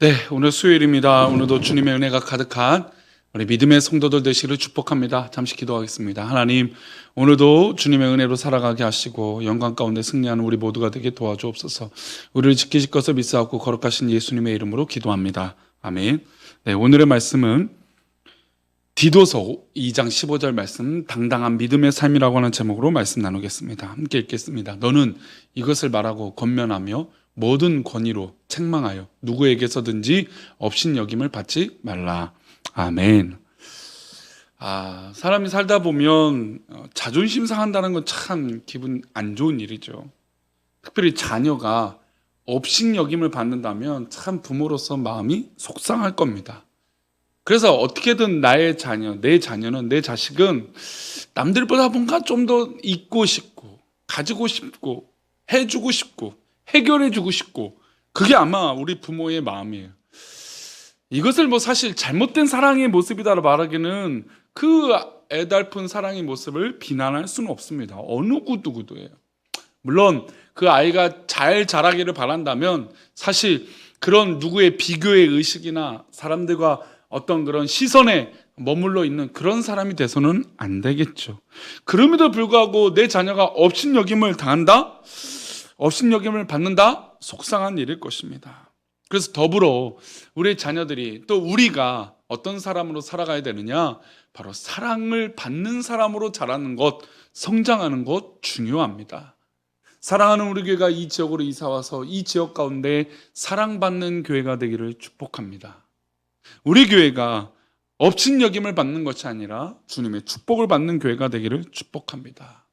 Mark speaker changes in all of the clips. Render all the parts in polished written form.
Speaker 1: 네, 오늘 수요일입니다. 오늘도 주님의 은혜가 가득한 우리 믿음의 성도들 되시기를 축복합니다. 잠시 기도하겠습니다. 하나님, 오늘도 주님의 은혜로 살아가게 하시고 영광 가운데 승리하는 우리 모두가 되게 도와주옵소서. 우리를 지키실 것을 믿사옵고 거룩하신 예수님의 이름으로 기도합니다. 아멘. 네, 오늘의 말씀은 디도서 2장 15절 말씀, 당당한 믿음의 삶이라고 하는 제목으로 말씀 나누겠습니다. 함께 읽겠습니다. 너는 이것을 말하고 권면하며 모든 권위로 책망하여 누구에게서든지 업신여김을 받지 말라. 아멘. 사람이 살다 보면 자존심 상한다는 건 참 기분 안 좋은 일이죠. 특별히 자녀가 업신여김을 받는다면 참 부모로서 마음이 속상할 겁니다. 그래서 어떻게든 나의 자녀, 내 자녀는, 내 자식은 남들보다 뭔가 좀 더 있고 싶고, 가지고 싶고, 해주고 싶고, 해결해주고 싶고, 그게 아마 우리 부모의 마음이에요. 이것을 사실 잘못된 사랑의 모습이다라고 말하기는 그 애달픈 사랑의 모습을 비난할 수는 없습니다. 어느 누구도예요. 물론 그 아이가 잘 자라기를 바란다면 사실 그런 누구의 비교의 의식이나 사람들과 어떤 그런 시선에 머물러 있는 그런 사람이 돼서는 안 되겠죠. 그럼에도 불구하고 내 자녀가 업신여김을 당한다? 업신여김을 받는다? 속상한 일일 것입니다. 그래서 더불어 우리 자녀들이 또 우리가 어떤 사람으로 살아가야 되느냐? 바로 사랑을 받는 사람으로 자라는 것, 성장하는 것 중요합니다. 사랑하는 우리 교회가 이 지역으로 이사와서 이 지역 가운데 사랑받는 교회가 되기를 축복합니다. 우리 교회가 업신여김을 받는 것이 아니라 주님의 축복을 받는 교회가 되기를 축복합니다.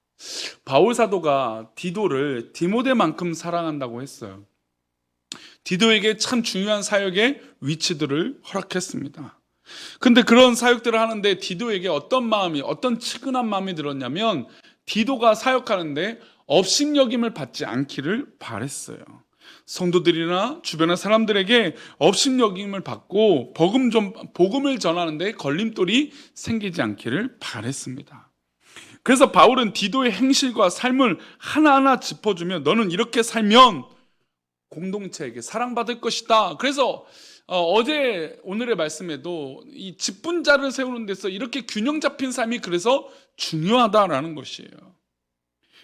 Speaker 1: 바울 사도가 디도를 디모데만큼 사랑한다고 했어요. 디도에게 참 중요한 사역의 위치들을 허락했습니다. 근데 그런 사역들을 하는데 디도에게 어떤 마음이, 어떤 측은한 마음이 들었냐면 디도가 사역하는데 업신여김을 받지 않기를 바랬어요. 성도들이나 주변의 사람들에게 업신여김을 받고 복음을 전하는데 걸림돌이 생기지 않기를 바랬습니다. 그래서 바울은 디도의 행실과 삶을 하나하나 짚어주며 너는 이렇게 살면 공동체에게 사랑받을 것이다. 그래서 오늘의 말씀에도 이 직분자를 세우는 데서 이렇게 균형 잡힌 삶이 그래서 중요하다라는 것이에요.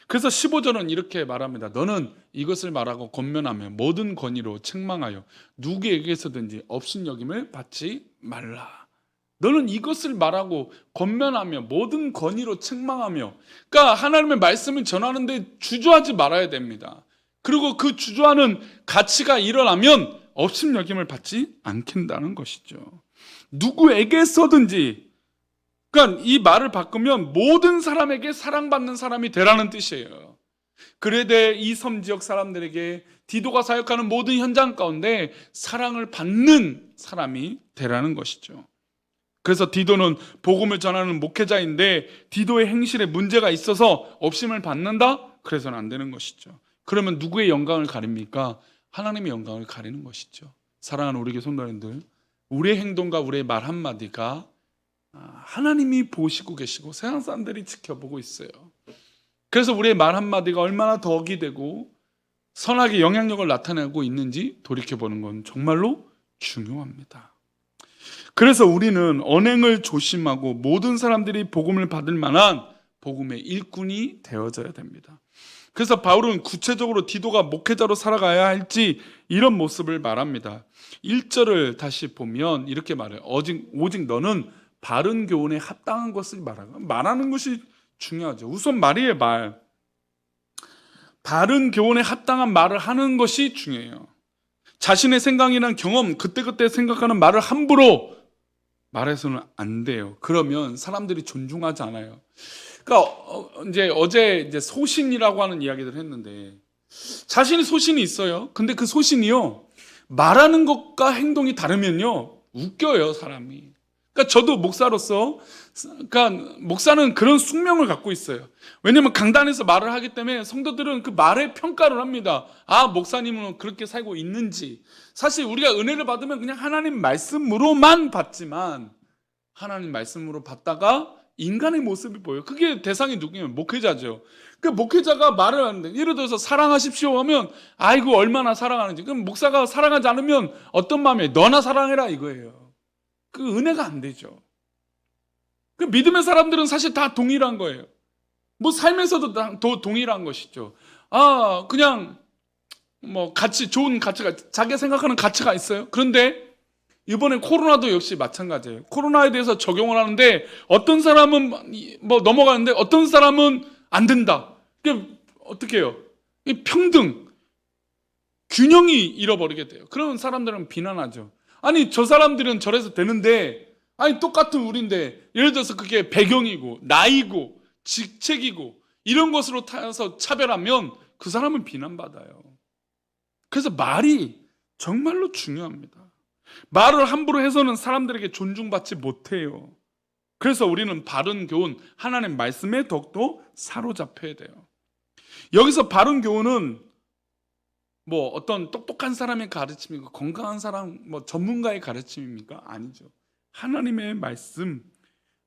Speaker 1: 그래서 15절은 이렇게 말합니다. 너는 이것을 말하고 권면하며 모든 권위로 책망하여 누구에게서든지 업신여김을 받지 말라. 너는 이것을 말하고 권면하며 모든 권위로 책망하며, 그러니까 하나님의 말씀을 전하는데 주저하지 말아야 됩니다. 그리고 그 주저하는 가치가 일어나면 업신여김을 받지 않긴다는 것이죠. 누구에게서든지, 그러니까 이 말을 바꾸면 모든 사람에게 사랑받는 사람이 되라는 뜻이에요. 그레데 이 섬 지역 사람들에게 디도가 사역하는 모든 현장 가운데 사랑을 받는 사람이 되라는 것이죠. 그래서 디도는 복음을 전하는 목회자인데 디도의 행실에 문제가 있어서 업심을 받는다? 그래서는 안 되는 것이죠. 그러면 누구의 영광을 가립니까? 하나님의 영광을 가리는 것이죠. 사랑하는 우리 교회 성도님들, 우리의 행동과 우리의 말 한마디가 하나님이 보시고 계시고 세상 사람들이 지켜보고 있어요. 그래서 우리의 말 한마디가 얼마나 덕이 되고 선하게 영향력을 나타내고 있는지 돌이켜보는 건 정말로 중요합니다. 그래서 우리는 언행을 조심하고 모든 사람들이 복음을 받을 만한 복음의 일꾼이 되어져야 됩니다. 그래서 바울은 구체적으로 디도가 목회자로 살아가야 할지 이런 모습을 말합니다. 1절을 다시 보면 이렇게 말해요. 오직 너는 바른 교훈에 합당한 것을 말하는 것이 중요하죠. 우선 말이에요, 말. 바른 교훈에 합당한 말을 하는 것이 중요해요. 자신의 생각이나 경험, 그때그때 생각하는 말을 함부로 말해서는 안 돼요. 그러면 사람들이 존중하지 않아요. 그러니까 어제 소신이라고 하는 이야기를 했는데 자신이 소신이 있어요. 근데 그 소신이요, 말하는 것과 행동이 다르면요 웃겨요, 사람이. 그러니까 저도 목사로서, 그러니까 목사는 그런 숙명을 갖고 있어요. 왜냐면 강단에서 말을 하기 때문에 성도들은 그 말에 평가를 합니다. 목사님은 그렇게 살고 있는지. 사실 우리가 은혜를 받으면 그냥 하나님 말씀으로만 받지만 하나님 말씀으로 받다가 인간의 모습이 보여요. 그게 대상이 누구냐면 목회자죠. 그 목회자가 말을 하는데, 예를 들어서 사랑하십시오 하면 아이고 얼마나 사랑하는지. 그럼 목사가 사랑하지 않으면 어떤 마음이에요? 너나 사랑해라 이거예요. 그 은혜가 안 되죠. 그 믿음의 사람들은 사실 다 동일한 거예요. 뭐 삶에서도 다 동일한 것이죠. 그냥 뭐 가치, 좋은 가치가, 자기가 생각하는 가치가 있어요. 그런데 이번에 코로나도 역시 마찬가지예요. 코로나에 대해서 적용을 하는데 어떤 사람은 뭐 넘어가는데 어떤 사람은 안 된다. 그게 어떻게 해요? 평등, 균형이 잃어버리게 돼요. 그러면 사람들은 비난하죠. 아니 저 사람들은 저래서 되는데, 아니 똑같은 우리인데, 예를 들어서 그게 배경이고 나이고 직책이고 이런 것으로 타서 차별하면 그 사람은 비난받아요. 그래서 말이 정말로 중요합니다. 말을 함부로 해서는 사람들에게 존중받지 못해요. 그래서 우리는 바른 교훈, 하나님 말씀에 더욱더 사로잡혀야 돼요. 여기서 바른 교훈은 뭐 어떤 똑똑한 사람의 가르침이고 건강한 사람, 뭐 전문가의 가르침입니까? 아니죠. 하나님의 말씀,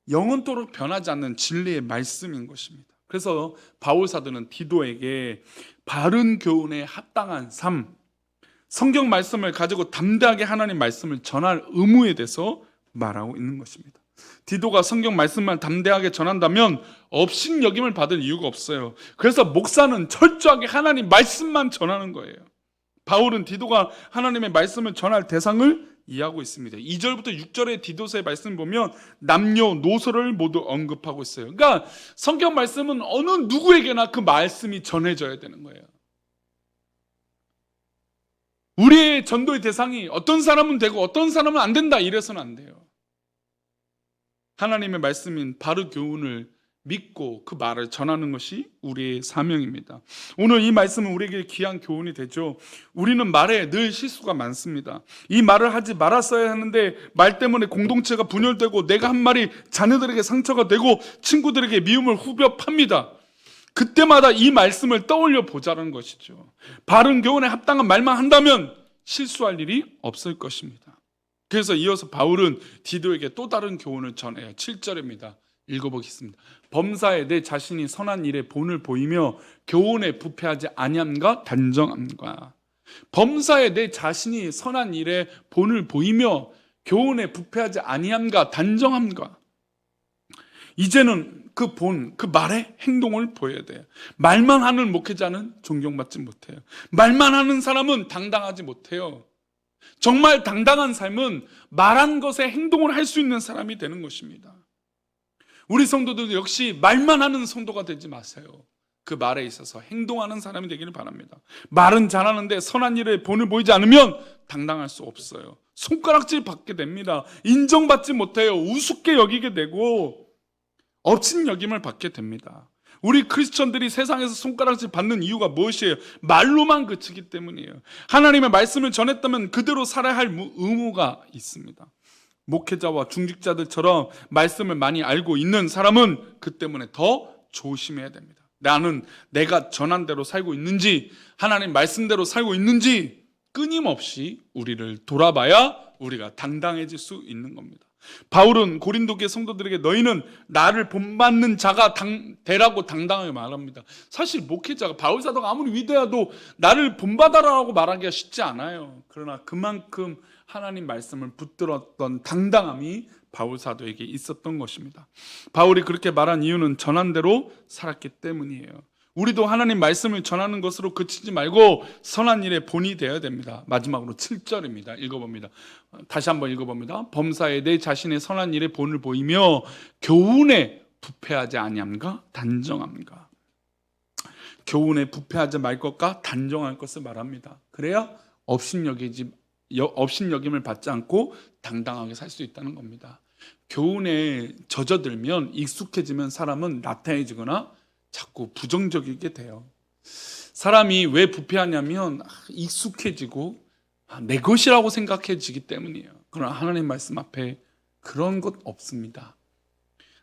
Speaker 1: 영원토록 변하지 않는 진리의 말씀인 것입니다. 그래서 바울 사도는 디도에게 바른 교훈에 합당한 삶, 성경 말씀을 가지고 담대하게 하나님 말씀을 전할 의무에 대해서 말하고 있는 것입니다. 디도가 성경 말씀만 담대하게 전한다면 업신여김을 받을 이유가 없어요. 그래서 목사는 철저하게 하나님 말씀만 전하는 거예요. 바울은 디도가 하나님의 말씀을 전할 대상을 이해하고 있습니다. 2절부터 6절의 디도서의 말씀 보면 남녀노소를 모두 언급하고 있어요. 그러니까 성경 말씀은 어느 누구에게나 그 말씀이 전해져야 되는 거예요. 우리의 전도의 대상이 어떤 사람은 되고 어떤 사람은 안 된다 이래서는 안 돼요. 하나님의 말씀인 바른 교훈을 믿고 그 말을 전하는 것이 우리의 사명입니다. 오늘 이 말씀은 우리에게 귀한 교훈이 되죠. 우리는 말에 늘 실수가 많습니다. 이 말을 하지 말았어야 하는데 말 때문에 공동체가 분열되고 내가 한 말이 자녀들에게 상처가 되고 친구들에게 미움을 후벼 팝니다. 그때마다 이 말씀을 떠올려 보자는 것이죠. 바른 교훈에 합당한 말만 한다면 실수할 일이 없을 것입니다. 그래서 이어서 바울은 디도에게 또 다른 교훈을 전해요. 7절입니다. 읽어보겠습니다. 범사에 내 자신이 선한 일에 본을 보이며 교훈에 부패하지 아니함과 단정함과. 범사에 내 자신이 선한 일에 본을 보이며 교훈에 부패하지 아니함과 단정함과. 이제는 그 본, 그 말의 행동을 보여야 돼요. 말만 하는 목회자는 존경받지 못해요. 말만 하는 사람은 당당하지 못해요. 정말 당당한 삶은 말한 것에 행동을 할 수 있는 사람이 되는 것입니다. 우리 성도들도 역시 말만 하는 성도가 되지 마세요. 그 말에 있어서 행동하는 사람이 되기를 바랍니다. 말은 잘하는데 선한 일에 본을 보이지 않으면 당당할 수 없어요. 손가락질 받게 됩니다. 인정받지 못해요. 우습게 여기게 되고 업신여김을 받게 됩니다. 우리 크리스천들이 세상에서 손가락질 받는 이유가 무엇이에요? 말로만 그치기 때문이에요. 하나님의 말씀을 전했다면 그대로 살아야 할 의무가 있습니다. 목회자와 중직자들처럼 말씀을 많이 알고 있는 사람은 그 때문에 더 조심해야 됩니다. 나는 내가 전한 대로 살고 있는지, 하나님 말씀대로 살고 있는지 끊임없이 우리를 돌아봐야 우리가 당당해질 수 있는 겁니다. 바울은 고린도교회 성도들에게 너희는 나를 본받는 자가 되라고 당당하게 말합니다. 사실 목회자가, 바울 사도가 아무리 위대해도 나를 본받아라고 말하기가 쉽지 않아요. 그러나 그만큼 하나님 말씀을 붙들었던 당당함이 바울 사도에게 있었던 것입니다. 바울이 그렇게 말한 이유는 전한 대로 살았기 때문이에요. 우리도 하나님 말씀을 전하는 것으로 그치지 말고 선한 일에 본이 되어야 됩니다. 마지막으로 7절입니다. 읽어봅니다. 다시 한번 읽어봅니다. 범사에 내 자신의 선한 일에 본을 보이며 교훈에 부패하지 아니함과 단정함과. 교훈에 부패하지 말 것과 단정할 것을 말합니다. 그래야 업신여김을 받지 않고 당당하게 살 수 있다는 겁니다. 교훈에 젖어들면, 익숙해지면 사람은 나태해지거나 자꾸 부정적이게 돼요. 사람이 왜 부패하냐면 익숙해지고 내 것이라고 생각해지기 때문이에요. 그러나 하나님 말씀 앞에 그런 것 없습니다.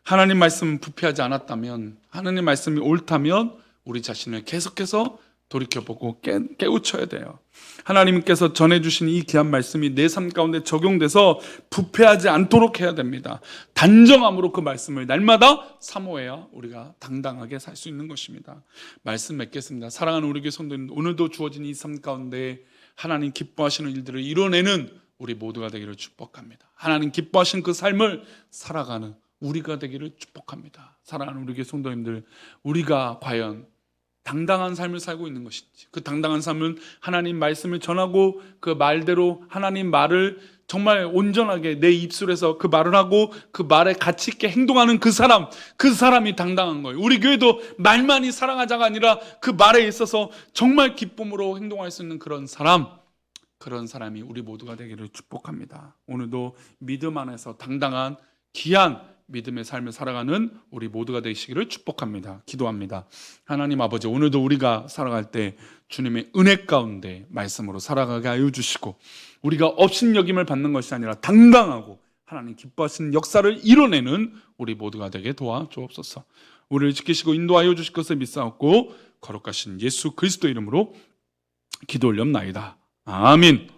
Speaker 1: 하나님 말씀 부패하지 않았다면, 하나님 말씀이 옳다면 우리 자신을 계속해서 돌이켜보고 깨우쳐야 돼요. 하나님께서 전해주신 이 귀한 말씀이 내 삶 가운데 적용돼서 부패하지 않도록 해야 됩니다. 단정함으로 그 말씀을 날마다 사모해야 우리가 당당하게 살 수 있는 것입니다. 말씀 맺겠습니다. 사랑하는 우리 교회 성도님, 오늘도 주어진 이 삶 가운데 하나님 기뻐하시는 일들을 이뤄내는 우리 모두가 되기를 축복합니다. 하나님 기뻐하시는 그 삶을 살아가는 우리가 되기를 축복합니다. 사랑하는 우리 교회 성도님들, 우리가 과연 당당한 삶을 살고 있는 것인지, 그 당당한 삶은 하나님 말씀을 전하고 그 말대로 하나님 말을 정말 온전하게 내 입술에서 그 말을 하고 그 말에 가치 있게 행동하는 그 사람이 당당한 거예요. 우리 교회도 말만이 사랑하자가 아니라 그 말에 있어서 정말 기쁨으로 행동할 수 있는 그런 사람이 우리 모두가 되기를 축복합니다. 오늘도 믿음 안에서 당당한 귀한 믿음의 삶을 살아가는 우리 모두가 되시기를 축복합니다. 기도합니다. 하나님 아버지, 오늘도 우리가 살아갈 때 주님의 은혜 가운데 말씀으로 살아가게 하여 주시고, 우리가 업신여김을 받는 것이 아니라 당당하고 하나님 기뻐하시는 역사를 이뤄내는 우리 모두가 되게 도와주옵소서. 우리를 지키시고 인도하여 주실 것을 믿사옵고 거룩하신 예수 그리스도 이름으로 기도 올렵나이다. 아멘.